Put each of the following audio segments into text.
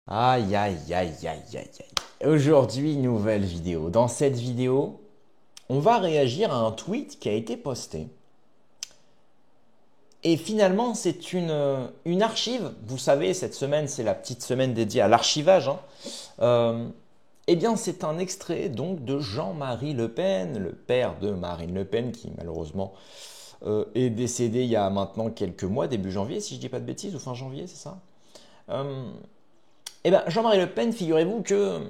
Aïe, aïe, aïe, aïe, aïe, aïe. Aujourd'hui, nouvelle vidéo. Dans cette vidéo, on va réagir à un tweet qui a été posté. Et finalement, c'est une archive. Vous savez, cette semaine, c'est la petite semaine dédiée à l'archivage, hein. Euh, eh bien, c'est un extrait donc de Jean-Marie Le Pen, le père de Marine Le Pen, qui malheureusement est décédé il y a maintenant quelques mois, début janvier, si je ne dis pas de bêtises, ou fin janvier, c'est ça. Euh, eh bien, Jean-Marie Le Pen, figurez-vous que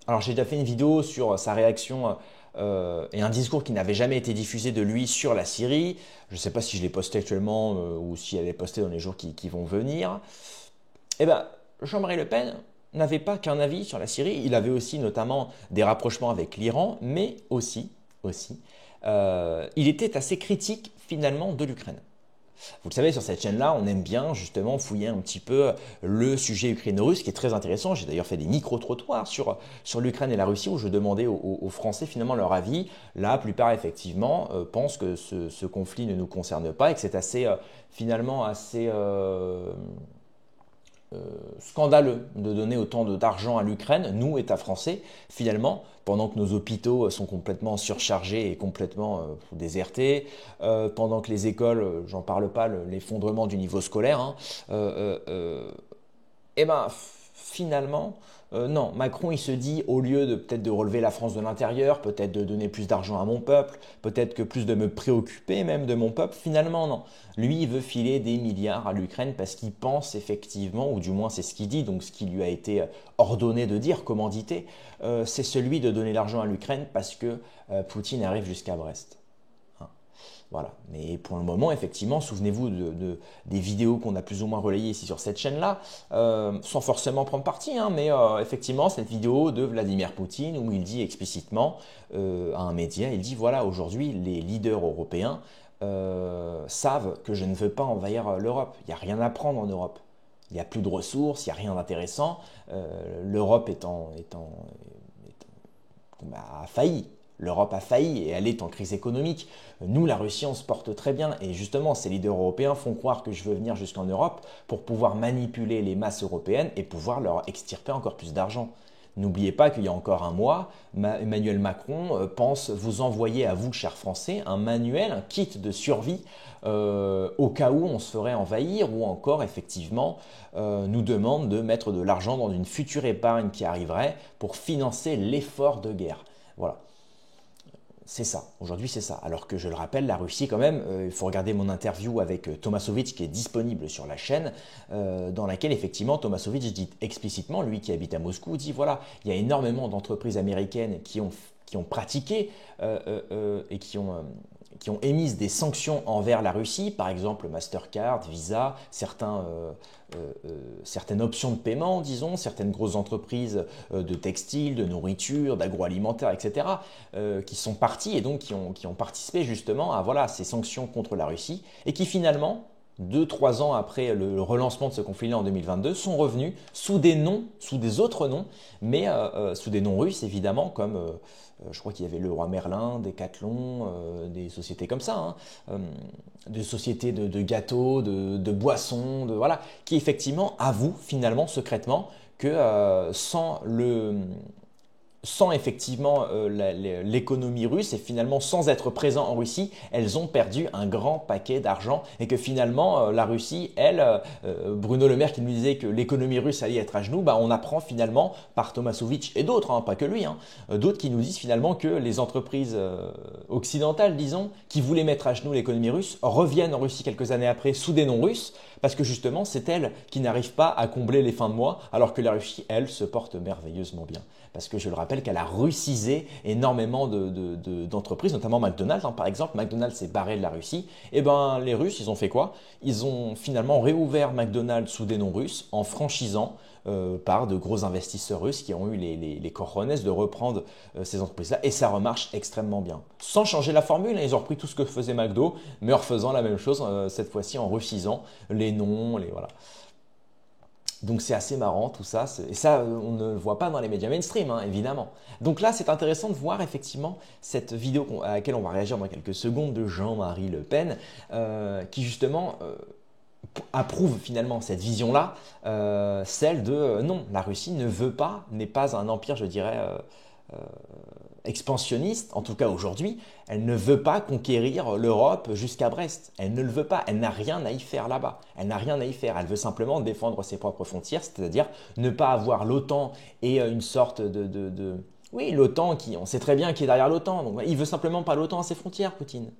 alors j'ai déjà fait une vidéo sur sa réaction et un discours qui n'avait jamais été diffusé de lui sur la Syrie. Je ne sais pas si je l'ai posté actuellement ou si elle est postée dans les jours qui vont venir. Eh bien, Jean-Marie Le Pen n'avait pas qu'un avis sur la Syrie. Il avait aussi notamment des rapprochements avec l'Iran, mais aussi, il était assez critique finalement de l'Ukraine. Vous le savez, sur cette chaîne-là, on aime bien justement fouiller un petit peu le sujet ukraino-russe, qui est très intéressant. J'ai d'ailleurs fait des micro-trottoirs sur l'Ukraine et la Russie, où je demandais aux Français finalement leur avis. La plupart, effectivement, pensent que ce conflit ne nous concerne pas et que c'est assez, finalement, assez scandaleux de donner autant d'argent à l'Ukraine, nous, État français, finalement, pendant que nos hôpitaux sont complètement surchargés et complètement désertés, pendant que les écoles, j'en parle pas, l'effondrement du niveau scolaire, hein, eh ben, finalement, non, Macron, il se dit, au lieu de peut-être de relever la France de l'intérieur, peut-être de donner plus d'argent à mon peuple, peut-être que plus de me préoccuper même de mon peuple, finalement, non. Lui, il veut filer des milliards à l'Ukraine parce qu'il pense effectivement, ou du moins c'est ce qu'il dit, donc ce qui lui a été ordonné de dire, commandité, c'est celui de donner l'argent à l'Ukraine parce que Poutine arrive jusqu'à Brest. Hein. Voilà. Mais pour le moment, effectivement, souvenez-vous des vidéos qu'on a plus ou moins relayées ici sur cette chaîne-là, sans forcément prendre parti, hein, mais effectivement, cette vidéo de Vladimir Poutine où il dit explicitement à un média, il dit voilà, aujourd'hui, les leaders européens savent que je ne veux pas envahir l'Europe. Il n'y a rien à prendre en Europe. Il n'y a plus de ressources, il n'y a rien d'intéressant. L'Europe a failli. L'Europe a failli et elle est en crise économique. Nous, la Russie, on se porte très bien. Et justement, ces leaders européens font croire que je veux venir jusqu'en Europe pour pouvoir manipuler les masses européennes et pouvoir leur extirper encore plus d'argent. N'oubliez pas qu'il y a encore un mois, Emmanuel Macron pense vous envoyer à vous, chers Français, un manuel, un kit de survie au cas où on se ferait envahir ou encore effectivement nous demande de mettre de l'argent dans une future épargne qui arriverait pour financer l'effort de guerre. Voilà. C'est ça, aujourd'hui c'est ça. Alors que je le rappelle, la Russie quand même, il faut regarder mon interview avec Tomassovic qui est disponible sur la chaîne, dans laquelle effectivement Tomassovic dit explicitement, lui qui habite à Moscou, dit voilà, il y a énormément d'entreprises américaines qui ont pratiqué et qui ont émis des sanctions envers la Russie, par exemple Mastercard, Visa, certaines options de paiement, disons, certaines grosses entreprises de textiles, de nourriture, d'agroalimentaire, etc., qui sont parties et donc qui ont participé justement à voilà, ces sanctions contre la Russie et qui finalement, 2, 3 ans après le relancement de ce conflit-là en 2022, sont revenus sous des noms, sous des autres noms, mais sous des noms russes évidemment, comme je crois qu'il y avait le Roi Merlin, Decathlon, des sociétés comme ça, hein, des sociétés de gâteaux, de boissons, voilà, qui effectivement avouent finalement secrètement que sans effectivement l'économie russe et finalement sans être présent en Russie, elles ont perdu un grand paquet d'argent et que finalement la Russie, elle, Bruno Le Maire qui nous disait que l'économie russe allait être à genoux, bah, on apprend finalement par Tomassovic et d'autres, hein, pas que lui, hein, d'autres qui nous disent finalement que les entreprises occidentales, disons, qui voulaient mettre à genoux l'économie russe, reviennent en Russie quelques années après sous des noms russes parce que justement c'est elles qui n'arrivent pas à combler les fins de mois alors que la Russie, elle, se porte merveilleusement bien. Parce que je le rappelle qu'elle a russisé énormément d'entreprises, notamment McDonald's. Hein, par exemple, McDonald's s'est barré de la Russie. Et ben les Russes, ils ont fait quoi? Ils ont finalement réouvert McDonald's sous des noms russes en franchisant par de gros investisseurs russes qui ont eu les cojones de reprendre ces entreprises-là. Et ça remarche extrêmement bien. Sans changer la formule, hein, ils ont repris tout ce que faisait McDo, mais en refaisant la même chose, cette fois-ci en russisant les noms, voilà. Donc c'est assez marrant tout ça, et ça on ne le voit pas dans les médias mainstream, hein, évidemment. Donc là c'est intéressant de voir effectivement cette vidéo à laquelle on va réagir dans quelques secondes de Jean-Marie Le Pen, qui justement approuve finalement cette vision-là, celle de non, la Russie ne veut pas, n'est pas un empire, je dirais, expansionniste, en tout cas aujourd'hui, elle ne veut pas conquérir l'Europe jusqu'à Brest. Elle ne le veut pas, elle n'a rien à y faire là-bas. Elle n'a rien à y faire, elle veut simplement défendre ses propres frontières, c'est-à-dire ne pas avoir l'OTAN et une sorte Oui, l'OTAN, on sait très bien qui est derrière l'OTAN, donc il veut simplement pas l'OTAN à ses frontières, Poutine.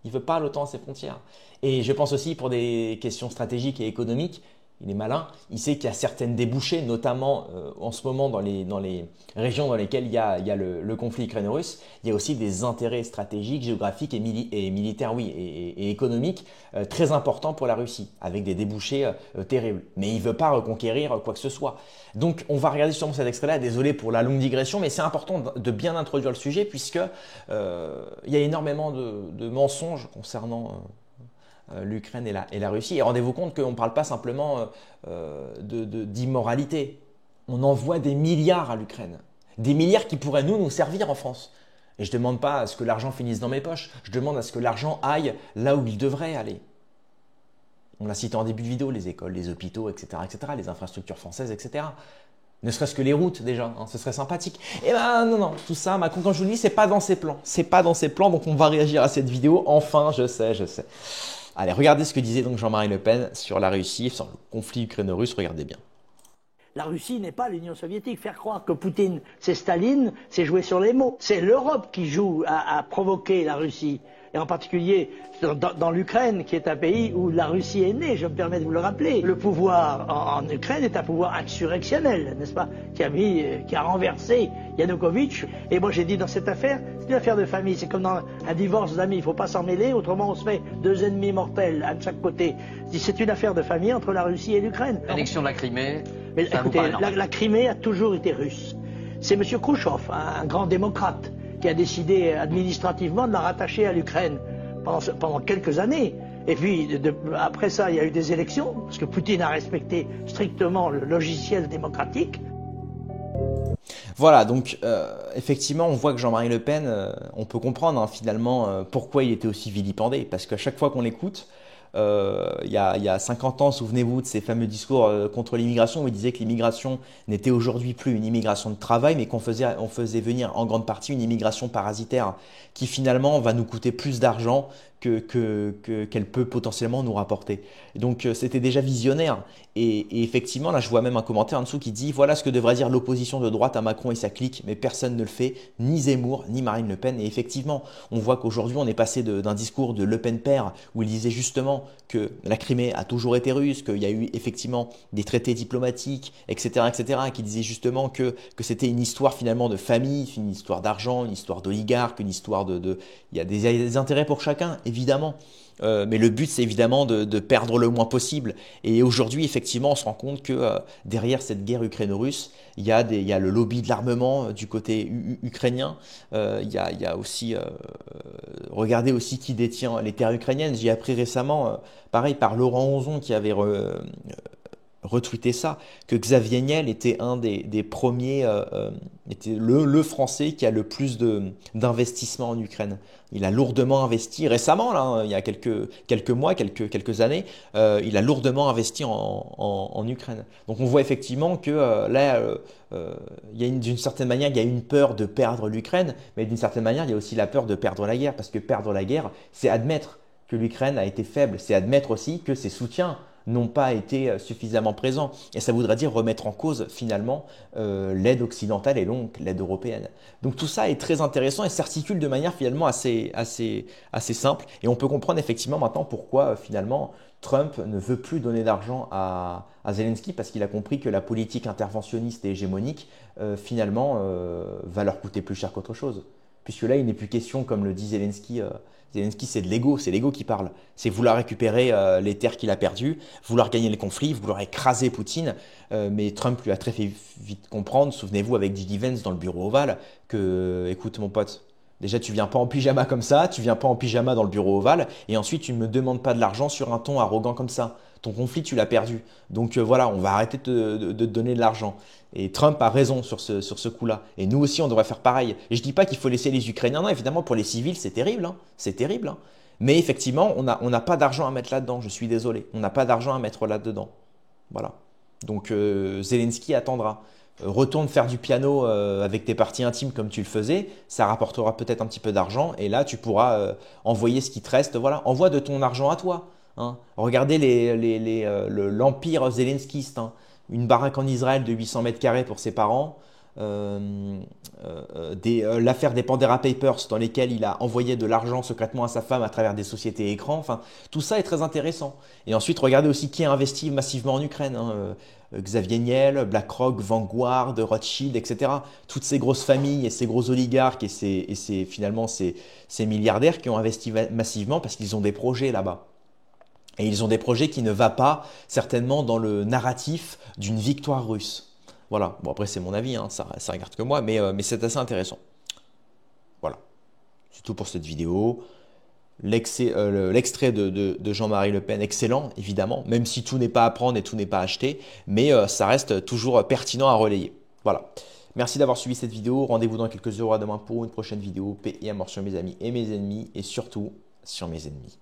Il veut pas l'OTAN à ses frontières. Et je pense aussi pour des questions stratégiques et économiques, il est malin, il sait qu'il y a certaines débouchés, notamment en ce moment dans les régions dans lesquelles il y a le conflit ukraino-russe, il y a aussi des intérêts stratégiques, géographiques et militaires, oui, et économiques très importants pour la Russie, avec des débouchés terribles. Mais il ne veut pas reconquérir quoi que ce soit. Donc on va regarder justement cet extrait-là, désolé pour la longue digression, mais c'est important de bien introduire le sujet puisque il y a énormément de mensonges concernant l'Ukraine et la Russie. Et rendez-vous compte qu'on ne parle pas simplement d'immoralité. On envoie des milliards à l'Ukraine. Des milliards qui pourraient nous servir en France. Et je ne demande pas à ce que l'argent finisse dans mes poches. Je demande à ce que l'argent aille là où il devrait aller. On l'a cité en début de vidéo, les écoles, les hôpitaux, etc., les infrastructures françaises, etc. Ne serait-ce que les routes déjà, ce serait sympathique. Et ben non, tout ça, Macron, comme je vous le dis, c'est pas dans ses plans. C'est pas dans ses plans, donc on va réagir à cette vidéo. Enfin, je sais. Allez, regardez ce que disait donc Jean-Marie Le Pen sur la Russie, sur le conflit ukraino-russe, regardez bien. La Russie n'est pas l'Union soviétique. Faire croire que Poutine, c'est Staline, c'est jouer sur les mots. C'est l'Europe qui joue à provoquer la Russie. Et en particulier dans l'Ukraine, qui est un pays où la Russie est née, je me permets de vous le rappeler. Le pouvoir en Ukraine est un pouvoir insurrectionnel, n'est-ce pas, qui a renversé Yanukovych. Et moi j'ai dit dans cette affaire, c'est une affaire de famille, c'est comme dans un divorce d'amis, il ne faut pas s'en mêler, autrement on se fait deux ennemis mortels, un de chaque côté. C'est une affaire de famille entre la Russie et l'Ukraine. L'annexion de la Crimée, mais écoutez, la Crimée a toujours été russe. C'est M. Khrouchtchev, un grand démocrate, qui a décidé administrativement de la rattacher à l'Ukraine pendant quelques années. Et puis, après ça, il y a eu des élections, parce que Poutine a respecté strictement le logiciel démocratique. Voilà, donc effectivement, on voit que Jean-Marie Le Pen, on peut comprendre finalement pourquoi il était aussi vilipendé, parce qu'à chaque fois qu'on l'écoute, il y a 50 ans, souvenez-vous de ces fameux discours contre l'immigration où il disait que l'immigration n'était aujourd'hui plus une immigration de travail, mais on faisait venir en grande partie une immigration parasitaire qui finalement va nous coûter plus d'argent qu'elle peut potentiellement nous rapporter. Donc c'était déjà visionnaire. Et effectivement, là je vois même un commentaire en dessous qui dit « Voilà ce que devrait dire l'opposition de droite à Macron et sa clique, mais personne ne le fait, ni Zemmour, ni Marine Le Pen. » Et effectivement, on voit qu'aujourd'hui on est passé d'un discours de Le Pen père où il disait justement que la Crimée a toujours été russe, qu'il y a eu effectivement des traités diplomatiques, etc., qui disaient justement que c'était une histoire finalement de famille, une histoire d'argent, une histoire d'oligarques, une histoire il y a des intérêts pour chacun, évidemment. Mais le but, c'est évidemment de perdre le moins possible. Et aujourd'hui, effectivement, on se rend compte que derrière cette guerre ukraino-russe, il y a le lobby de l'armement du côté ukrainien. Il y a aussi, regardez aussi qui détient les terres ukrainiennes. J'ai appris récemment, pareil, par Laurent Onzon qui avait retweeté ça, que Xavier Niel était un des premiers, était le Français qui a le plus d'investissement en Ukraine. Il a lourdement investi récemment, là, il y a quelques mois, quelques années, il a lourdement investi en Ukraine. Donc on voit effectivement que là, d'une certaine manière, il y a une peur de perdre l'Ukraine, mais d'une certaine manière, il y a aussi la peur de perdre la guerre, parce que perdre la guerre, c'est admettre que l'Ukraine a été faible, c'est admettre aussi que ses soutiens n'ont pas été suffisamment présents. Et ça voudrait dire remettre en cause finalement l'aide occidentale et donc l'aide européenne. Donc tout ça est très intéressant et s'articule de manière finalement assez simple. Et on peut comprendre effectivement maintenant pourquoi finalement Trump ne veut plus donner d'argent à Zelensky parce qu'il a compris que la politique interventionniste et hégémonique finalement va leur coûter plus cher qu'autre chose. Puisque là, il n'est plus question, comme le dit Zelensky, Zelensky, c'est de l'ego, c'est l'ego qui parle. C'est vouloir récupérer les terres qu'il a perdues, vouloir gagner le conflit, vouloir écraser Poutine. Mais Trump lui a très vite comprendre, souvenez-vous avec J.D. Vance dans le bureau ovale, que, écoute mon pote, déjà tu viens pas en pyjama comme ça, tu viens pas en pyjama dans le bureau ovale, et ensuite tu ne me demandes pas de l'argent sur un ton arrogant comme ça. Ton conflit, tu l'as perdu. Donc voilà, on va arrêter de te donner de l'argent. Et Trump a raison sur ce coup-là. Et nous aussi, on devrait faire pareil. Et je dis pas qu'il faut laisser les Ukrainiens. Non, évidemment, pour les civils, c'est terrible. C'est terrible. Mais effectivement, on n'a pas d'argent à mettre là-dedans, je suis désolé. On n'a pas d'argent à mettre là-dedans. Voilà. Donc Zelensky attendra. Retourne faire du piano avec tes parties intimes comme tu le faisais, ça rapportera peut-être un petit peu d'argent et là tu pourras envoyer ce qui te reste. Voilà, envoie de ton argent à toi. Hein. Regardez l'empire zelenskiste, hein. Une baraque en Israël de 800 mètres carrés pour ses parents, l'affaire des Pandera Papers dans lesquelles il a envoyé de l'argent secrètement à sa femme à travers des sociétés écrans. Enfin, tout ça est très intéressant. Et ensuite, regardez aussi qui a investi massivement en Ukraine. Hein. Xavier Niel, BlackRock, Vanguard, Rothschild, etc. Toutes ces grosses familles et ces gros oligarques et finalement ces milliardaires qui ont investi massivement parce qu'ils ont des projets là-bas. Et ils ont des projets qui ne vont pas certainement dans le narratif d'une victoire russe. Voilà. Bon, après, c'est mon avis, hein. Ça regarde que moi, mais c'est assez intéressant. Voilà. C'est tout pour cette vidéo. L'extrait de Jean-Marie Le Pen, excellent, évidemment, même si tout n'est pas à prendre et tout n'est pas à acheter, mais ça reste toujours pertinent à relayer. Voilà. Merci d'avoir suivi cette vidéo. Rendez-vous dans quelques heures à demain pour une prochaine vidéo. Paix et amour sur mes amis et mes ennemis, et surtout sur mes ennemis.